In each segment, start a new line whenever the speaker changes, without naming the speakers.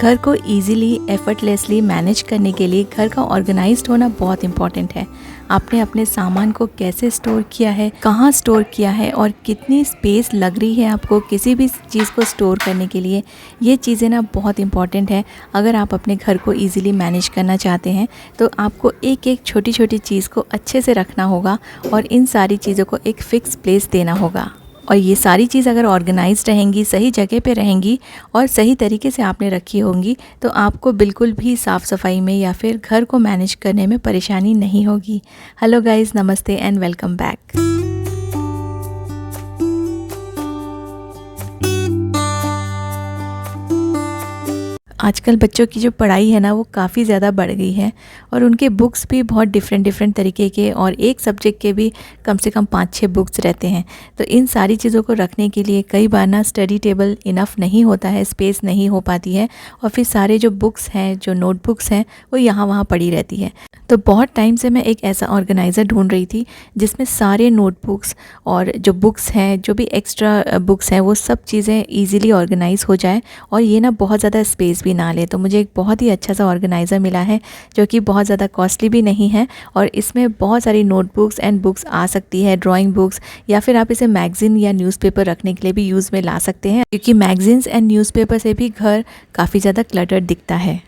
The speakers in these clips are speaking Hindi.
घर को इजीली एफर्टलेसली मैनेज करने के लिए घर का ऑर्गेनाइज्ड होना बहुत इम्पॉर्टेंट है। आपने अपने सामान को कैसे स्टोर किया है, कहाँ स्टोर किया है और कितनी स्पेस लग रही है आपको किसी भी चीज़ को स्टोर करने के लिए, ये चीज़ें ना बहुत इम्पॉर्टेंट है। अगर आप अपने घर को इजीली मैनेज करना चाहते हैं तो आपको एक एक छोटी छोटी चीज़ को अच्छे से रखना होगा और इन सारी चीज़ों को एक फ़िक्स प्लेस देना होगा। और ये सारी चीज़ अगर ऑर्गेनाइज्ड रहेंगी, सही जगह पे रहेंगी और सही तरीके से आपने रखी होंगी तो आपको बिल्कुल भी साफ़ सफाई में या फिर घर को मैनेज करने में परेशानी नहीं होगी। हेलो गाइस, नमस्ते एंड वेलकम बैक। आजकल बच्चों की जो पढ़ाई है ना वो काफ़ी ज़्यादा बढ़ गई है और उनके बुक्स भी बहुत डिफरेंट तरीके के और एक सब्जेक्ट के भी कम से कम 5-6 बुक्स रहते हैं। तो इन सारी चीज़ों को रखने के लिए कई बार ना स्टडी टेबल इनफ नहीं होता है, स्पेस नहीं हो पाती है और फिर सारे जो बुक्स हैं, जो नोटबुक्स हैं, वो यहाँ वहाँ पड़ी रहती है। तो बहुत टाइम से मैं एक ऐसा ऑर्गेनाइज़र ढूंढ रही थी जिसमें सारे नोटबुक्स और जो बुक्स हैं, जो भी एक्स्ट्रा बुक्स हैं, वो सब चीज़ें ईज़िली ऑर्गेनाइज़ हो जाए और ये ना बहुत ज़्यादा स्पेस भी ना ले। तो मुझे एक बहुत ही अच्छा सा ऑर्गेनाइज़र मिला है जो कि बहुत ज़्यादा कॉस्टली भी नहीं है और इसमें बहुत सारी नोटबुक्स एंड बुक्स आ सकती है, ड्राइंग बुक्स, या फिर आप इसे मैगज़ीन या न्यूज़पेपर रखने के लिए भी यूज़ में ला सकते हैं, क्योंकि मैगज़ीन्स एंड न्यूज़पेपर से भी घर काफ़ी ज़्यादा क्लटर्ड दिखता है।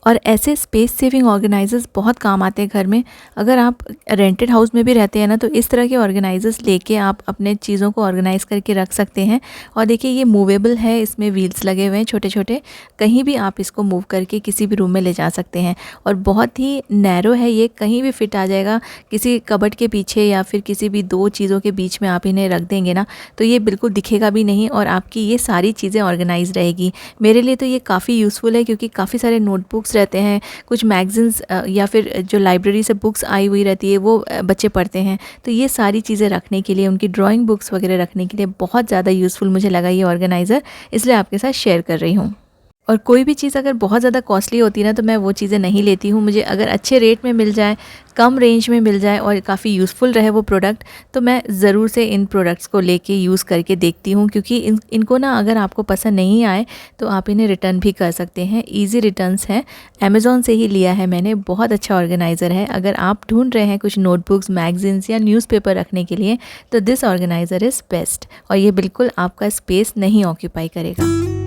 और ऐसे स्पेस सेविंग ऑर्गेनाइजर्स बहुत काम आते हैं घर में। अगर आप रेंटेड हाउस में भी रहते हैं ना तो इस तरह के ऑर्गेनाइजर्स लेके आप अपने चीज़ों को ऑर्गेनाइज़ करके रख सकते हैं। और देखिए ये मूवेबल है, इसमें व्हील्स लगे हुए हैं छोटे छोटे, कहीं भी आप इसको मूव करके किसी भी रूम में ले जा सकते हैं। और बहुत ही नैरो है, ये कहीं भी फिट आ जाएगा, किसी कबर्ड के पीछे या फिर किसी भी दो चीज़ों के बीच में आप इन्हें रख देंगे ना तो ये बिल्कुल दिखेगा भी नहीं और आपकी ये सारी चीज़ें ऑर्गेनाइज रहेगी। मेरे लिए तो ये काफ़ी यूज़फुल है क्योंकि काफ़ी सारे नोटबुक्स रहते हैं, कुछ मैगज़ीन्स या फिर जो लाइब्रेरी से बुक्स आई हुई रहती है वो बच्चे पढ़ते हैं। तो ये सारी चीज़ें रखने के लिए, उनकी ड्राइंग बुक्स वगैरह रखने के लिए बहुत ज़्यादा यूज़फुल मुझे लगा ये ऑर्गेनाइज़र, इसलिए आपके साथ शेयर कर रही हूँ। और कोई भी चीज़ अगर बहुत ज़्यादा कॉस्टली होती है ना तो मैं वो चीज़ें नहीं लेती हूँ। मुझे अगर अच्छे रेट में मिल जाए, कम रेंज में मिल जाए और काफ़ी यूज़फुल रहे वो प्रोडक्ट तो मैं ज़रूर से इन प्रोडक्ट्स को लेके यूज़ करके देखती हूँ, क्योंकि इनको ना अगर आपको पसंद नहीं आए तो आप इन्हें रिटर्न भी कर सकते हैं। ईजी रिटर्न्स हैं, अमेज़ॉन से ही लिया है मैंने, बहुत अच्छा ऑर्गेनाइज़र है। अगर आप ढूंढ रहे हैं कुछ नोटबुक्स, मैगज़ीन्स या न्यूज़पेपर रखने के लिए तो दिस ऑर्गेनाइज़र इज़ बेस्ट और ये बिल्कुल आपका स्पेस नहीं ऑक्यूपाई करेगा।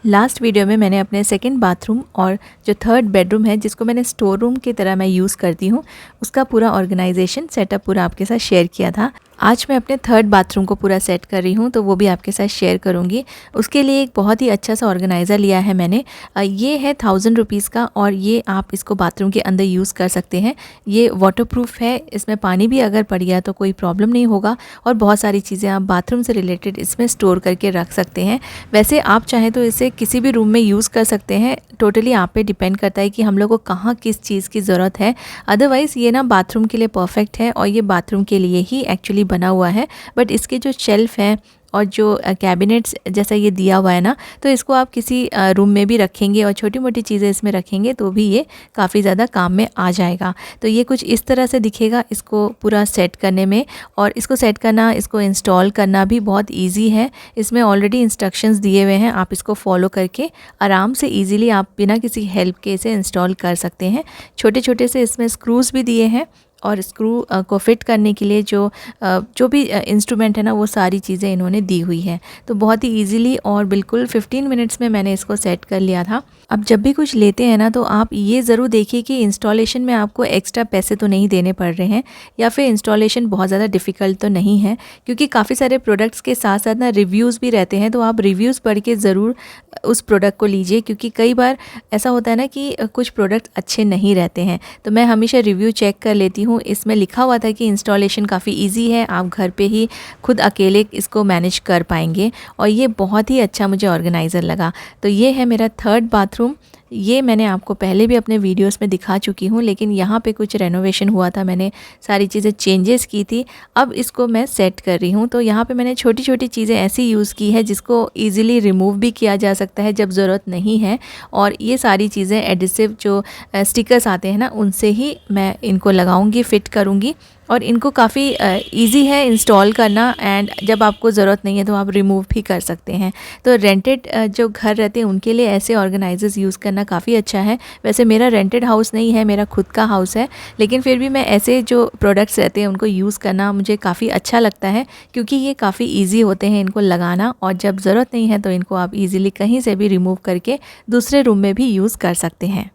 लास्ट वीडियो में मैंने अपने सेकंड बाथरूम और जो थर्ड बेडरूम है जिसको मैंने स्टोर रूम की तरह मैं यूज़ करती हूँ, उसका पूरा ऑर्गेनाइजेशन सेटअप पूरा आपके साथ शेयर किया था। आज मैं अपने थर्ड बाथरूम को पूरा सेट कर रही हूँ तो वो भी आपके साथ शेयर करूँगी। उसके लिए एक बहुत ही अच्छा सा ऑर्गेनाइज़र लिया है मैंने। ये है 1000 रुपीज़ का और ये आप इसको बाथरूम के अंदर यूज़ कर सकते हैं। ये वाटरप्रूफ है, इसमें पानी भी अगर पड़ गया तो कोई प्रॉब्लम नहीं होगा और बहुत सारी चीज़ें आप बाथरूम से रिलेटेड इसमें स्टोर करके रख सकते हैं। वैसे आप चाहें तो इसे किसी भी रूम में यूज़ कर सकते हैं, टोटली आप पे डिपेंड करता है कि हम लोग को कहाँ किस चीज़ की ज़रूरत है। अदरवाइज़ ये ना बाथरूम के लिए परफेक्ट है और ये बाथरूम के लिए ही एक्चुअली बना हुआ है। बट इसके जो शेल्फ़ हैं और जो कैबिनेट्स जैसा ये दिया हुआ है ना तो इसको आप किसी रूम में भी रखेंगे और छोटी मोटी चीज़ें इसमें रखेंगे तो भी ये काफ़ी ज़्यादा काम में आ जाएगा। तो ये कुछ इस तरह से दिखेगा इसको पूरा सेट करने में, और इसको सेट करना, इसको इंस्टॉल करना भी बहुत ईजी है। इसमें ऑलरेडी इंस्ट्रक्शंस दिए हुए हैं, आप इसको फॉलो करके आराम से ईजिली आप बिना किसी हेल्प के इसे इंस्टॉल कर सकते हैं। छोटे छोटे से इसमें स्क्रूज़ भी दिए हैं और स्क्रू को फिट करने के लिए जो भी इंस्ट्रूमेंट है ना वो सारी चीज़ें इन्होंने दी हुई है। तो बहुत ही इजीली और बिल्कुल 15 मिनट्स में मैंने इसको सेट कर लिया था। अब जब भी कुछ लेते हैं ना तो आप ये ज़रूर देखिए कि इंस्टॉलेशन में आपको एक्स्ट्रा पैसे तो नहीं देने पड़ रहे हैं या फिर इंस्टॉलेशन बहुत ज़्यादा डिफ़िकल्ट तो नहीं है, क्योंकि काफ़ी सारे प्रोडक्ट्स के साथ साथ ना रिव्यूज़ भी रहते हैं। तो आप रिव्यूज़ पढ़ के ज़रूर उस प्रोडक्ट को लीजिए, क्योंकि कई बार ऐसा होता है ना कि कुछ प्रोडक्ट अच्छे नहीं रहते हैं। तो मैं हमेशा रिव्यू चेक कर लेती हूँ। इसमें लिखा हुआ था कि इंस्टॉलेशन काफ़ी इजी है, आप घर पे ही खुद अकेले इसको मैनेज कर पाएंगे और ये बहुत ही अच्छा मुझे ऑर्गेनाइज़र लगा। तो ये है मेरा थर्ड बाथरूम बाथरूम, ये मैंने आपको पहले भी अपने वीडियोस में दिखा चुकी हूँ, लेकिन यहाँ पे कुछ रेनोवेशन हुआ था, मैंने सारी चीज़ें चेंजेस की थी। अब इसको मैं सेट कर रही हूँ। तो यहाँ पे मैंने छोटी छोटी चीज़ें ऐसी यूज़ की है जिसको ईज़िली रिमूव भी किया जा सकता है जब ज़रूरत नहीं है। और ये सारी चीज़ें एडिसिव जो स्टिकर्स आते हैं ना, उनसे ही मैं इनको लगाऊंगी, फ़िट करूंगी। और इनको काफ़ी इजी है इंस्टॉल करना, एंड जब आपको ज़रूरत नहीं है तो आप रिमूव भी कर सकते हैं। तो रेंटेड जो घर रहते हैं उनके लिए ऐसे ऑर्गेनाइजर्स यूज़ करना काफ़ी अच्छा है। वैसे मेरा रेंटेड हाउस नहीं है, मेरा खुद का हाउस है, लेकिन फिर भी मैं ऐसे जो प्रोडक्ट्स रहते हैं उनको यूज़ करना मुझे काफ़ी अच्छा लगता है, क्योंकि ये काफ़ी ईजी होते हैं इनको लगाना, और जब ज़रूरत नहीं है तो इनको आप ईज़िली कहीं से भी रिमूव करके दूसरे रूम में भी यूज़ कर सकते हैं।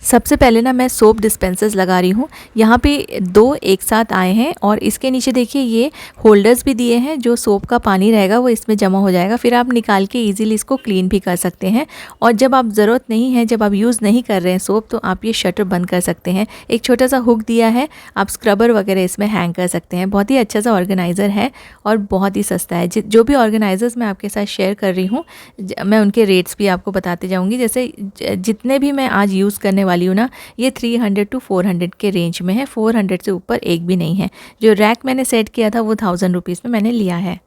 सबसे पहले ना मैं सोप डिस्पेंसर्स लगा रही हूँ। यहाँ पे 2 एक साथ आए हैं, और इसके नीचे देखिए ये होल्डर्स भी दिए हैं, जो सोप का पानी रहेगा वो इसमें जमा हो जाएगा, फिर आप निकाल के इजीली इसको क्लीन भी कर सकते हैं। और जब आप ज़रूरत नहीं है, जब आप यूज़ नहीं कर रहे हैं सोप, तो आप ये शटर बंद कर सकते हैं। एक छोटा सा हुक दिया है, आप स्क्रबर वगैरह इसमें हैंग कर सकते हैं। बहुत ही अच्छा सा ऑर्गेनाइज़र है और बहुत ही सस्ता है। जो भी ऑर्गेनाइज़र्स मैं आपके साथ शेयर कर रही हूँ, मैं उनके रेट्स भी आपको बताते जाऊँगी। जैसे जितने भी मैं आज यूज़ करने वाली हूँ ना, ये 300 to 400 के रेंज में है, 400 से ऊपर एक भी नहीं है। जो रैक मैंने सेट किया था वो 1000 रुपीज़ में मैंने लिया है।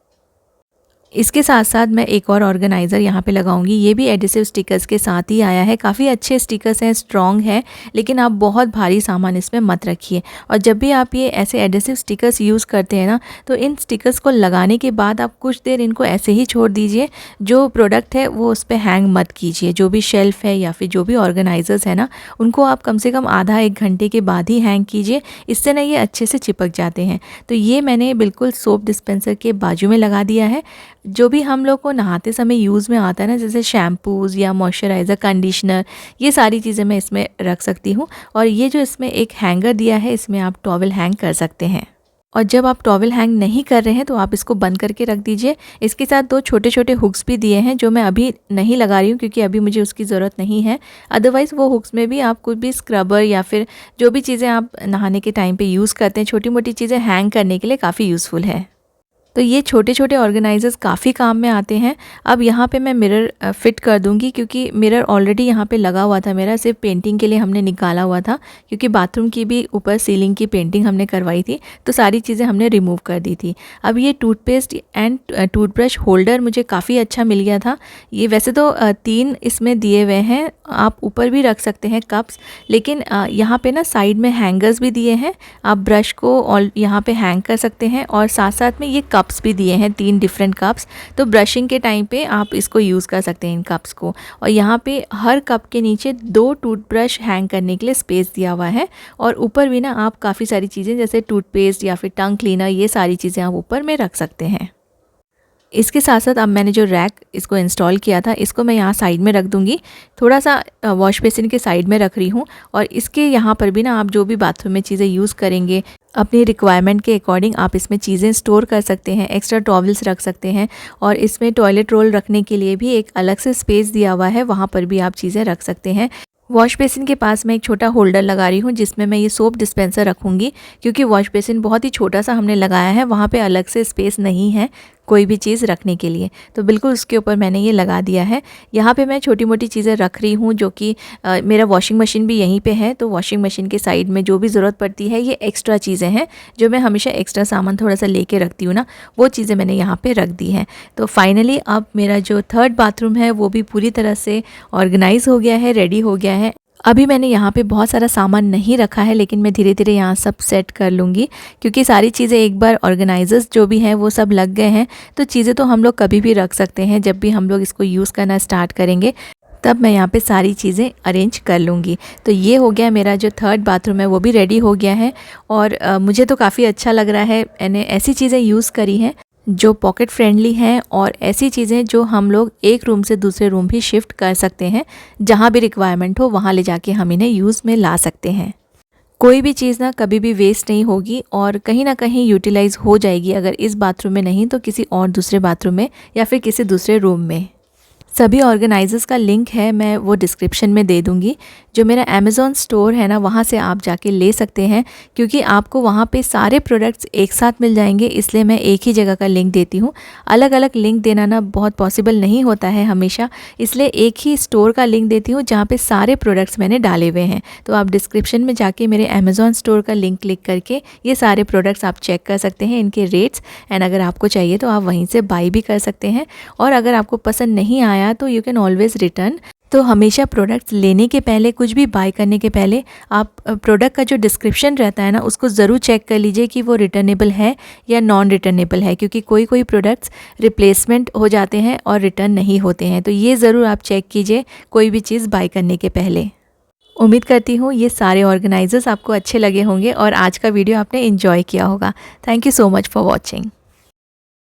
इसके साथ साथ मैं एक और ऑर्गेनाइज़र यहाँ पे लगाऊंगी। ये भी एडिसिव स्टिकर्स के साथ ही आया है। काफ़ी अच्छे स्टिकर्स हैं, स्ट्रॉन्ग है, लेकिन आप बहुत भारी सामान इसमें मत रखिए। और जब भी आप ये ऐसे एडिसिव स्टिकर्स यूज़ करते हैं ना, तो इन स्टिकर्स को लगाने के बाद आप कुछ देर इनको ऐसे ही छोड़ दीजिए। जो प्रोडक्ट है वो उस पर हैंग मत कीजिए। जो भी शेल्फ़ है या फिर जो भी ऑर्गेनाइज़र्स है ना, उनको आप कम से कम आधा 1 घंटे के बाद ही हैंग कीजिए। इससे ना ये अच्छे से चिपक जाते हैं। तो ये मैंने बिल्कुल सोप डिस्पेंसर के बाजू में लगा दिया है। जो भी हम लोग को नहाते समय यूज़ में आता है ना, जैसे शैम्पूज़ या मॉइस्चराइज़र, कंडीशनर, ये सारी चीज़ें मैं इसमें रख सकती हूँ। और ये जो इसमें एक हैंगर दिया है, इसमें आप टॉवल हैंग कर सकते हैं। और जब आप टॉवल हैंग नहीं कर रहे हैं तो आप इसको बंद करके रख दीजिए। इसके साथ 2 छोटे छोटे हुक्स भी दिए हैं, जो मैं अभी नहीं लगा रही हूँ क्योंकि अभी मुझे उसकी ज़रूरत नहीं है। अदरवाइज़ वो हुक्स में भी आप कुछ भी स्क्रबर या फिर जो भी चीज़ें आप नहाने के टाइम पे यूज़ करते हैं, छोटी मोटी चीज़ें हैंग करने के लिए काफ़ी यूज़फुल है। तो ये छोटे छोटे ऑर्गेनाइजर्स काफ़ी काम में आते हैं। अब यहाँ पे मैं मिरर फ़िट कर दूँगी, क्योंकि मिरर ऑलरेडी यहाँ पे लगा हुआ था मेरा, सिर्फ पेंटिंग के लिए हमने निकाला हुआ था, क्योंकि बाथरूम की भी ऊपर सीलिंग की पेंटिंग हमने करवाई थी, तो सारी चीज़ें हमने रिमूव कर दी थी। अब ये टूथपेस्ट एंड टूथब्रश होल्डर मुझे काफ़ी अच्छा मिल गया था। ये वैसे तो 3 इसमें दिए हुए हैं, आप ऊपर भी रख सकते हैं कप्स, लेकिन यहाँ पे ना साइड में हैंगर्स भी दिए हैं। आप ब्रश को और यहाँ पे हैंग कर सकते हैं, और साथ साथ में ये कप्स भी दिए हैं, 3 डिफरेंट कप्स। तो ब्रशिंग के टाइम पे आप इसको यूज़ कर सकते हैं इन कप्स को। और यहाँ पे हर कप के नीचे 2 टूथब्रश हैंग करने के लिए स्पेस दिया हुआ है। और ऊपर भी ना आप काफ़ी सारी चीज़ें जैसे टूथपेस्ट या फिर टंग क्लीनर, ये सारी चीज़ें आप ऊपर में रख सकते हैं। इसके साथ साथ अब मैंने जो रैक इसको इंस्टॉल किया था, इसको मैं यहाँ साइड में रख दूँगी। थोड़ा सा वॉश बेसिन के साइड में रख रही हूँ। और इसके यहाँ पर भी ना आप जो भी बाथरूम में चीज़ें यूज़ करेंगे, अपनी रिक्वायरमेंट के अकॉर्डिंग आप इसमें चीज़ें स्टोर कर सकते हैं, एक्स्ट्रा टॉवल्स रख सकते हैं। और इसमें टॉयलेट रोल रखने के लिए भी एक अलग से स्पेस दिया हुआ है, वहाँ पर भी आप चीज़ें रख सकते हैं। वॉश बेसिन के पास मैं एक छोटा होल्डर लगा रही हूँ, जिसमें मैं ये सोप डिस्पेंसर रखूँगी, क्योंकि वॉश बेसिन बहुत ही छोटा सा हमने लगाया है, वहाँ पे अलग से स्पेस नहीं है कोई भी चीज़ रखने के लिए। तो बिल्कुल उसके ऊपर मैंने ये लगा दिया है। यहाँ पे मैं छोटी मोटी चीज़ें रख रही हूँ, जो कि मेरा वॉशिंग मशीन भी यहीं पे है, तो वॉशिंग मशीन के साइड में जो भी ज़रूरत पड़ती है, ये एक्स्ट्रा चीज़ें हैं जो मैं हमेशा एक्स्ट्रा सामान थोड़ा सा लेके रखती हूँ ना, वो चीज़ें मैंने यहाँ पे रख दी हैं। तो फाइनली अब मेरा जो 3rd बाथरूम है वो भी पूरी तरह से ऑर्गेनाइज़ हो गया है, रेडी हो गया है। अभी मैंने यहाँ पे बहुत सारा सामान नहीं रखा है, लेकिन मैं धीरे धीरे यहाँ सब सेट कर लूँगी, क्योंकि सारी चीज़ें एक बार ऑर्गेनाइजर्स जो भी हैं वो सब लग गए हैं, तो चीज़ें तो हम लोग कभी भी रख सकते हैं। जब भी हम लोग इसको यूज़ करना स्टार्ट करेंगे, तब मैं यहाँ पे सारी चीज़ें अरेंज कर लूँगी। तो ये हो गया मेरा जो 3rd बाथरूम है, वो भी रेडी हो गया है। और मुझे तो काफ़ी अच्छा लग रहा है। मैंने ऐसी चीज़ें यूज़ करी हैं जो पॉकेट फ्रेंडली हैं, और ऐसी चीज़ें जो हम लोग एक रूम से दूसरे रूम भी शिफ्ट कर सकते हैं, जहाँ भी रिक्वायरमेंट हो वहाँ ले जाके हम इन्हें यूज़ में ला सकते हैं। कोई भी चीज़ ना कभी भी वेस्ट नहीं होगी, और कहीं ना कहीं यूटिलाइज़ हो जाएगी। अगर इस बाथरूम में नहीं तो किसी और दूसरे बाथरूम में या फिर किसी दूसरे रूम में। सभी ऑर्गेनाइजर्स का लिंक है, मैं वो डिस्क्रिप्शन में दे दूँगी। जो मेरा अमेज़ॉन स्टोर है ना, वहाँ से आप जाके ले सकते हैं, क्योंकि आपको वहाँ पे सारे प्रोडक्ट्स एक साथ मिल जाएंगे, इसलिए मैं एक ही जगह का लिंक देती हूँ। अलग अलग लिंक देना ना बहुत पॉसिबल नहीं होता है हमेशा, इसलिए एक ही स्टोर का लिंक देती हूँ जहाँ पे सारे प्रोडक्ट्स मैंने डाले हुए हैं। तो आप डिस्क्रिप्शन में जाके मेरे अमेज़ॉन स्टोर का लिंक क्लिक करके ये सारे प्रोडक्ट्स आप चेक कर सकते हैं, इनके रेट्स, एंड अगर आपको चाहिए तो आप वहीं से बाई भी कर सकते हैं। और अगर आपको पसंद नहीं आया तो यू कैन ऑलवेज़ रिटर्न। तो हमेशा प्रोडक्ट्स लेने के पहले, कुछ भी बाय करने के पहले आप प्रोडक्ट का जो डिस्क्रिप्शन रहता है ना, उसको ज़रूर चेक कर लीजिए कि वो रिटर्नेबल है या नॉन रिटर्नेबल है, क्योंकि कोई कोई प्रोडक्ट्स रिप्लेसमेंट हो जाते हैं और रिटर्न नहीं होते हैं। तो ये ज़रूर आप चेक कीजिए कोई भी चीज़ बाय करने के पहले। उम्मीद करती हूँ ये सारे ऑर्गेनाइजर्स आपको अच्छे लगे होंगे और आज का वीडियो आपने एंजॉय किया होगा। Thank you so much for watching.